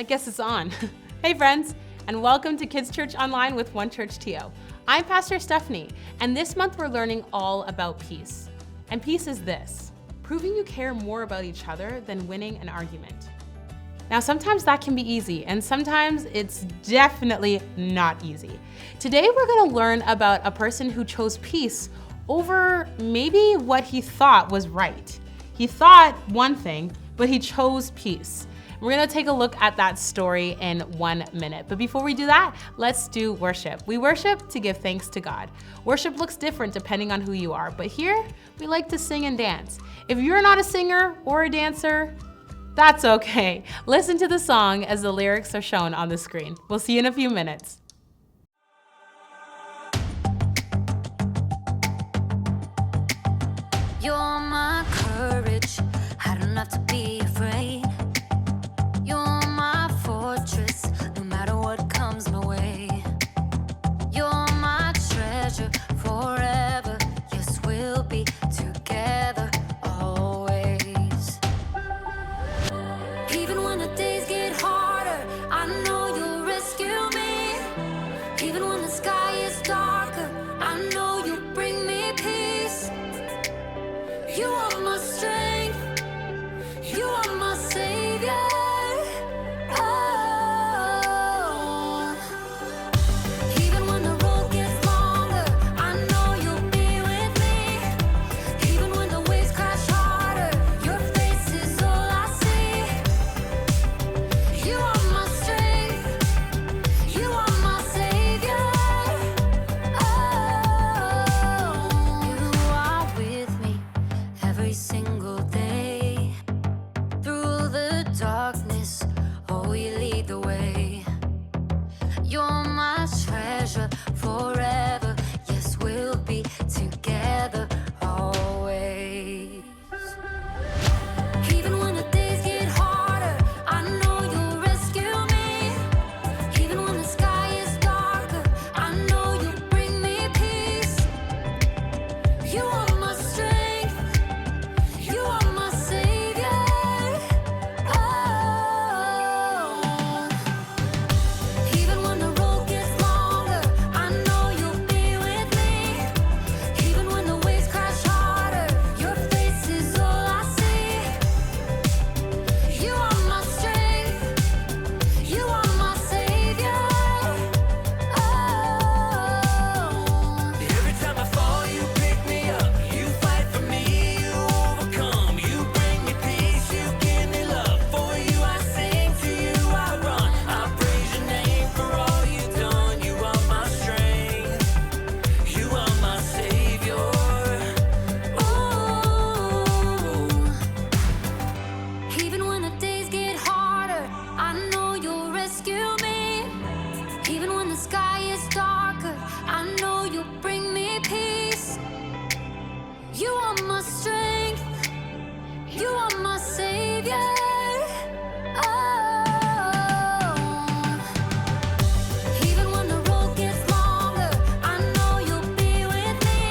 I guess it's on. Hey friends, and welcome to Kids Church Online with One Church TO. I'm Pastor Stephanie, and this month we're learning all about peace. And peace is this: proving you care more about each other than winning an argument. Now, sometimes that can be easy, and sometimes it's definitely not easy. Today, we're gonna learn about a person who chose peace over maybe what he thought was right. He thought one thing, but he chose peace. We're gonna take a look at that story in 1 minute. But before we do that, let's do worship. We worship to give thanks to God. Worship looks different depending on who you are, but here, we like to sing and dance. If you're not a singer or a dancer, that's okay. Listen to the song as the lyrics are shown on the screen. We'll see you in a few minutes. You're my courage, I don't have to be afraid. You're my fortress, no matter what comes my way. You're my treasure forever, yes, we'll be together always. Even when the days get harder, I know you'll rescue me. Even when the sky is darker, I know you'll bring me peace. You are my strength, you are my savior. Oh. Even when the road gets longer, I know you'll be with me. Even when the waves crash harder, your face is all I see. You are my strength, you are my savior. Oh. You are with me every single day. Through the darkness, oh, you lead the way. You're my treasure forever, yes, we'll be together always. Even when the days get harder, I know you'll rescue me. Even when the sky is darker, I know you'll bring me peace. You are my strength, you are my savior. Oh. Even when the road gets longer, I know you'll be with me. Even when the waves crash harder, your face is all I see. You are my strength, you are my savior. Oh. Every time I fall, you pick me up. You fight for me, you overcome. You bring me peace, you give me love. For you I sing, to you I run. I praise your name for all you've done. You are my strength, you are my savior. Ooh. Even when the days get harder, I know you'll rescue me. Even when the sky is darker, I know you'll bring me peace. You are my strength, you are my savior. Oh. Even when the road gets longer, I know you'll be with me.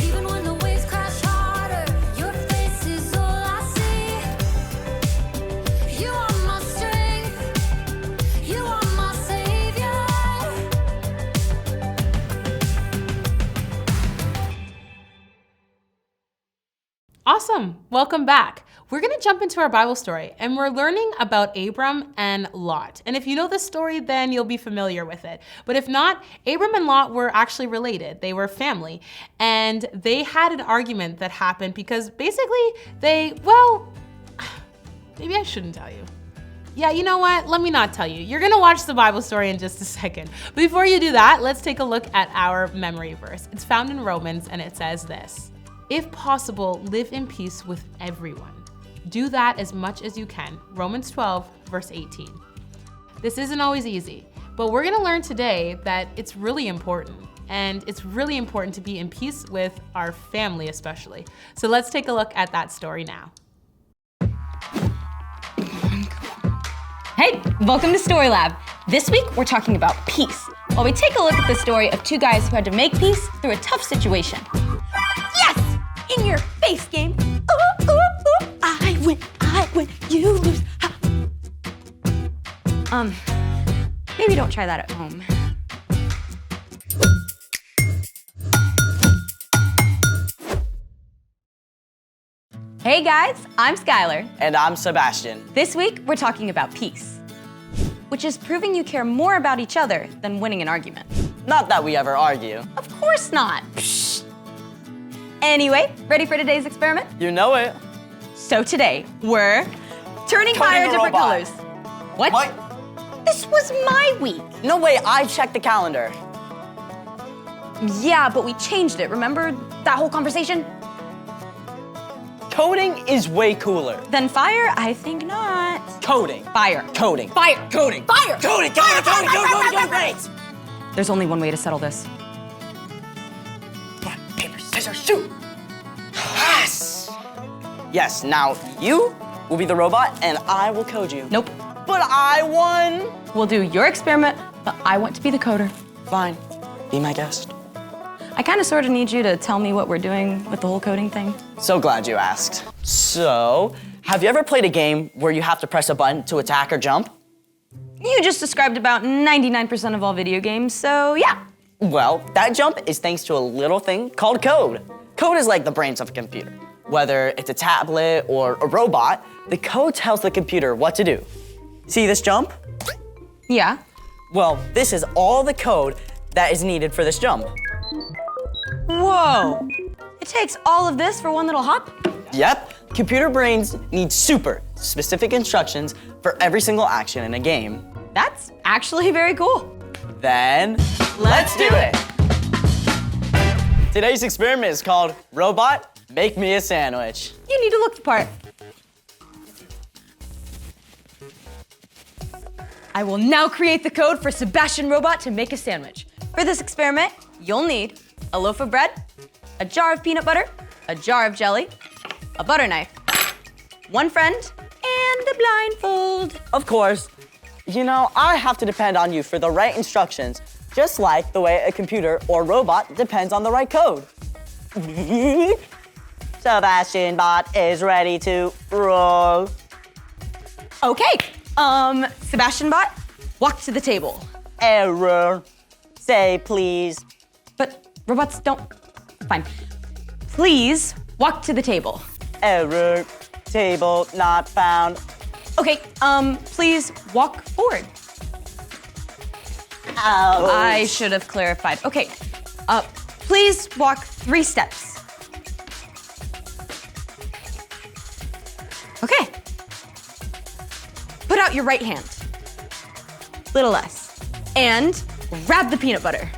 Even when the waves crash harder, your face is all I see. You are my strength, you are my savior. Awesome, welcome back. We're gonna jump into our Bible story, and we're learning about Abram and Lot. And if you know this story, then you'll be familiar with it. But if not, Abram and Lot were actually related. They were family, and they had an argument that happened because basically well, maybe I shouldn't tell you. Yeah, you know what? Let me not tell you. You're gonna watch the Bible story in just a second. But before you do that, let's take a look at our memory verse. It's found in Romans, and it says this: "If possible, live in peace with everyone. Do that as much as you can." Romans 12, verse 18. This isn't always easy, but we're gonna learn today that it's really important. And it's really important to be in peace with our family especially. So let's take a look at that story now. Hey, welcome to Story Lab. This week, we're talking about peace, while we take a look at the story of two guys who had to make peace through a tough situation. Yes! In your face game. Ooh, ooh, ooh. I win, you lose. Ha. Maybe don't try that at home. Hey guys, I'm Skylar. And I'm Sebastian. This week, we're talking about peace, which is proving you care more about each other than winning an argument. Not that we ever argue. Of course not. Psh. Anyway, ready for today's experiment? You know it. So today, we're turning Coding fire a different robot. colors. What? This was my week. No way, I checked the calendar. Yeah, but we changed it. Remember that whole conversation? Coding is way cooler. Then fire? I think not. Coding. Fire. Coding. Fire. Coding. Fire. Coding. Coding. Great. There's only one way to settle this. Rock, paper, scissors, shoot. Yes. Yes, now you will be the robot and I will code you. Nope. But I won. We'll do your experiment, but I want to be the coder. Fine, be my guest. I kind of sort of need you to tell me what we're doing with the whole coding thing. So glad you asked. So, have you ever played a game where you have to press a button to attack or jump? You just described about 99% of all video games, so yeah. Well, that jump is thanks to a little thing called code. Code is like the brains of a computer. Whether it's a tablet or a robot, the code tells the computer what to do. See this jump? Yeah. Well, this is all the code that is needed for this jump. Whoa. It takes all of this for one little hop? Yep, computer brains need super specific instructions for every single action in a game. That's actually very cool. Then, let's do it! Today's experiment is called Robot, Make Me a Sandwich. You need to look the part. I will now create the code for Sebastian Robot to make a sandwich. For this experiment, you'll need a loaf of bread, a jar of peanut butter, a jar of jelly, a butter knife, one friend, and a blindfold. Of course, you know, I have to depend on you for the right instructions, just like the way a computer or robot depends on the right code. Sebastian Bot is ready to roll. Okay, Sebastian Bot, walk to the table. Error. Say please. But robots don't, fine. Please walk to the table. Error. Table not found. Okay, please walk forward. Ouch. I should have clarified. Okay, please walk 3 steps. Okay. Put out your right hand. Little less. And grab the peanut butter.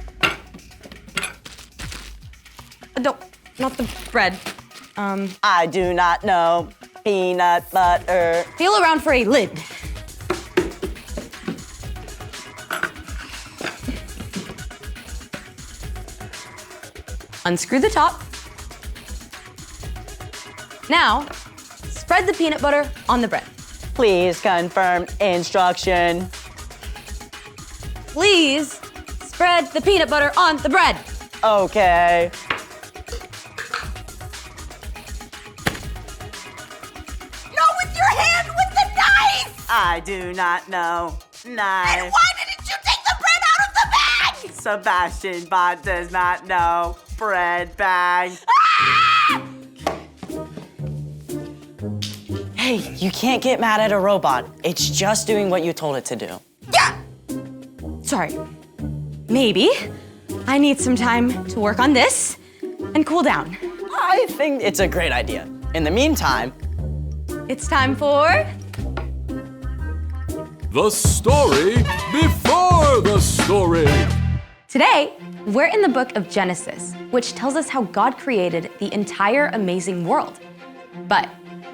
No, not the bread. I do not know. Peanut butter. Feel around for a lid. Unscrew the top. Now, spread the peanut butter on the bread. Please confirm instruction. Please spread the peanut butter on the bread. Okay. No, with your hand with the knife! I do not know. And Knife. why didn't you take the bread out of the bag? Sebastian Bot does not know. Bread bag. Hey, you can't get mad at a robot. It's just doing what you told it to do. Yeah! Sorry. Maybe I need some time to work on this and cool down. I think it's a great idea. In the meantime, It's time for The story before the story. Today, we're in the book of Genesis, which tells us how God created the entire amazing world. But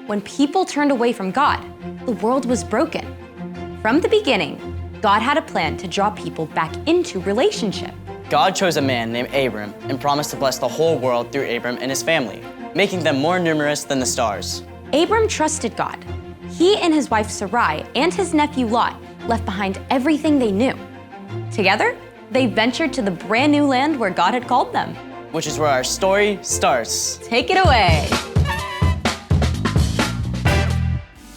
when people turned away from God, the world was broken. From the beginning, God had a plan to draw people back into relationship. God chose a man named Abram and promised to bless the whole world through Abram and his family, making them more numerous than the stars. Abram trusted God. He and his wife Sarai and his nephew Lot left behind everything they knew. Together, they ventured to the brand new land where God had called them. Which is where our story starts. Take it away.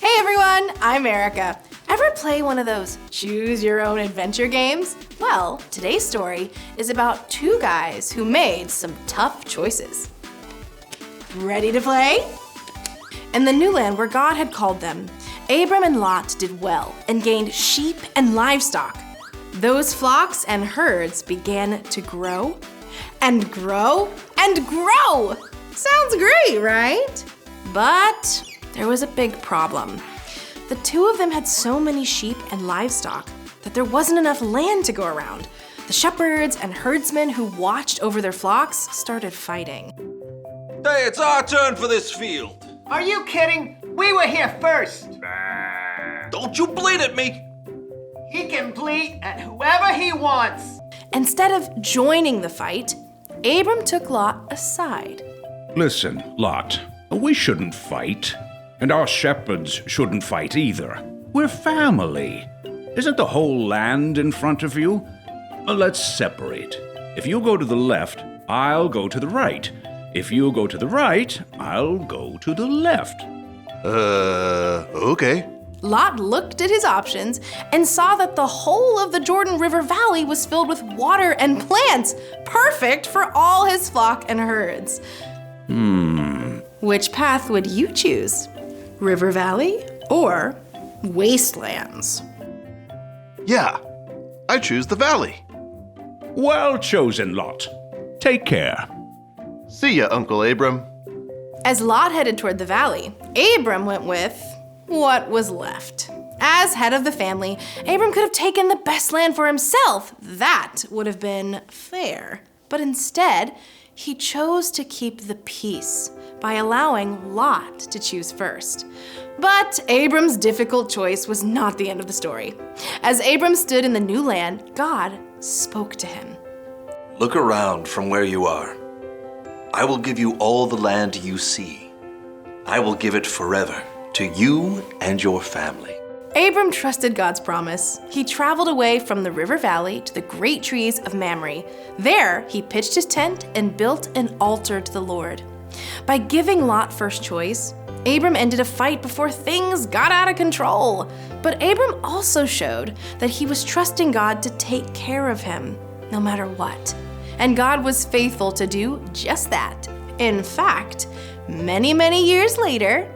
Hey everyone, I'm Erica. Ever play one of those choose your own adventure games? Well, today's story is about two guys who made some tough choices. Ready to play? In the new land where God had called them, Abram and Lot did well and gained sheep and livestock. Those flocks and herds began to grow and grow and grow. Sounds great, right? But there was a big problem. The two of them had so many sheep and livestock that there wasn't enough land to go around. The shepherds and herdsmen who watched over their flocks started fighting. Hey, it's our turn for this field. Are you kidding? We were here first. Don't you bleat at me. He can bleat at whoever he wants. Instead of joining the fight, Abram took Lot aside. Listen, Lot, we shouldn't fight. And our shepherds shouldn't fight either. We're family. Isn't the whole land in front of you? Let's separate. If you go to the left, I'll go to the right. If you go to the right, I'll go to the left. Okay. Lot looked at his options and saw that the whole of the Jordan River Valley was filled with water and plants, perfect for all his flock and herds. Which path would you choose? River Valley or wastelands? Yeah, I choose the valley. Well chosen, Lot. Take care. See ya, Uncle Abram. As Lot headed toward the valley, Abram went with what was left. As head of the family, Abram could have taken the best land for himself. That would have been fair. But instead, he chose to keep the peace by allowing Lot to choose first. But Abram's difficult choice was not the end of the story. As Abram stood in the new land, God spoke to him. Look around from where you are. I will give you all the land you see. I will give it forever to you and your family. Abram trusted God's promise. He traveled away from the river valley to the great trees of Mamre. There, he pitched his tent and built an altar to the Lord. By giving Lot first choice, Abram ended a fight before things got out of control. But Abram also showed that he was trusting God to take care of him, no matter what. And God was faithful to do just that. In fact, many, many years later,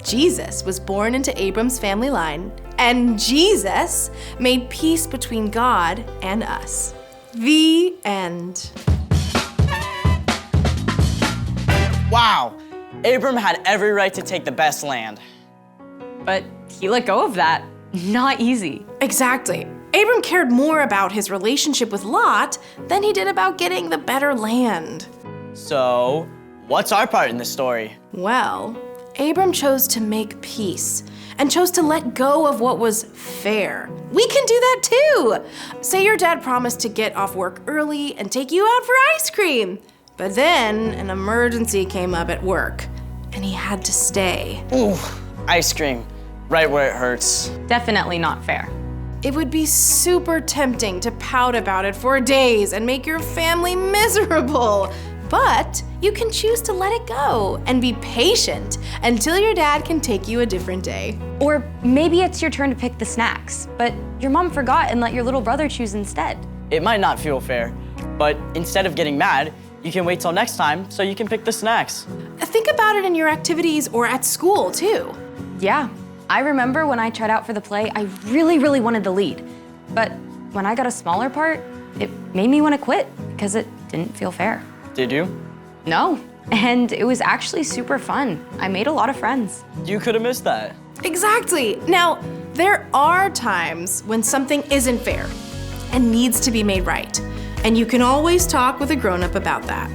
Jesus was born into Abram's family line, and Jesus made peace between God and us. The end. Wow, Abram had every right to take the best land. But he let go of that. Not easy. Exactly. Abram cared more about his relationship with Lot than he did about getting the better land. So, what's our part in this story? Well, Abram chose to make peace and chose to let go of what was fair. We can do that too. Say your dad promised to get off work early and take you out for ice cream. But then an emergency came up at work and he had to stay. Ooh, ice cream, right where it hurts. Definitely not fair. It would be super tempting to pout about it for days and make your family miserable. But you can choose to let it go and be patient until your dad can take you a different day. Or maybe it's your turn to pick the snacks, but your mom forgot and let your little brother choose instead. It might not feel fair, but instead of getting mad, you can wait till next time so you can pick the snacks. Think about it in your activities or at school too. Yeah, I remember when I tried out for the play, I really wanted the lead. But when I got a smaller part, it made me want to quit because it didn't feel fair. Did you? No, and it was actually super fun. I made a lot of friends. You could have missed that. Exactly. Now, there are times when something isn't fair and needs to be made right. And you can always talk with a grown-up about that.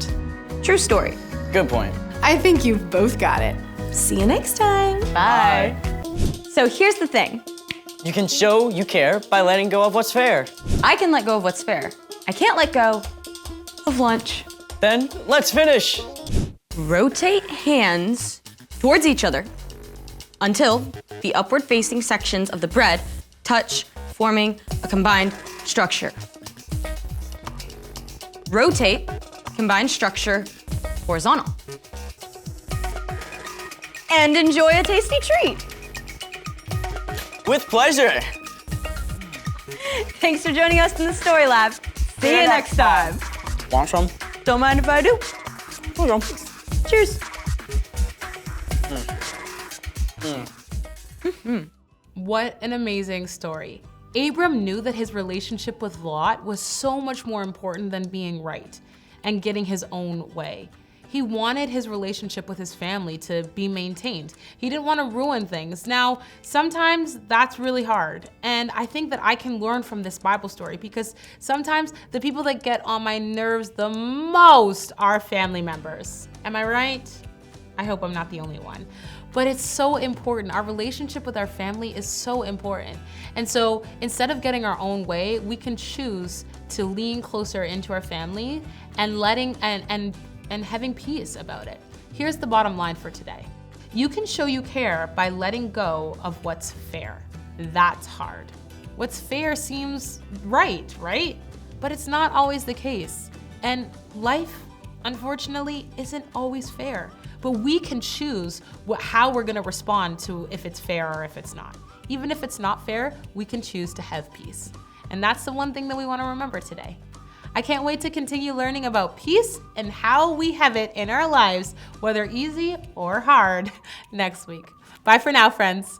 True story. Good point. I think you've both got it. See you next time. Bye. So here's the thing. You can show you care by letting go of what's fair. I can let go of what's fair. I can't let go of lunch. Then let's finish. Rotate hands towards each other until the upward-facing sections of the bread touch, forming a combined structure. Rotate combined structure horizontal. And enjoy a tasty treat. With pleasure. Thanks for joining us in the Story Lab. See you next time. Want some? Don't mind if I do. Hold on. Cheers. What an amazing story. Abram knew that his relationship with Lot was so much more important than being right and getting his own way. He wanted his relationship with his family to be maintained. He didn't want to ruin things. Now, sometimes that's really hard. And I think that I can learn from this Bible story because sometimes the people that get on my nerves the most are family members. Am I right? I hope I'm not the only one. But it's so important. Our relationship with our family is so important. And so instead of getting our own way, we can choose to lean closer into our family and letting and having peace about it. Here's the bottom line for today. You can show you care by letting go of what's fair. That's hard. What's fair seems right? But it's not always the case. And life, unfortunately, isn't always fair. But we can choose how we're gonna respond to if it's fair or if it's not. Even if it's not fair, we can choose to have peace. And that's the one thing that we wanna remember today. I can't wait to continue learning about peace and how we have it in our lives, whether easy or hard, next week. Bye for now, friends.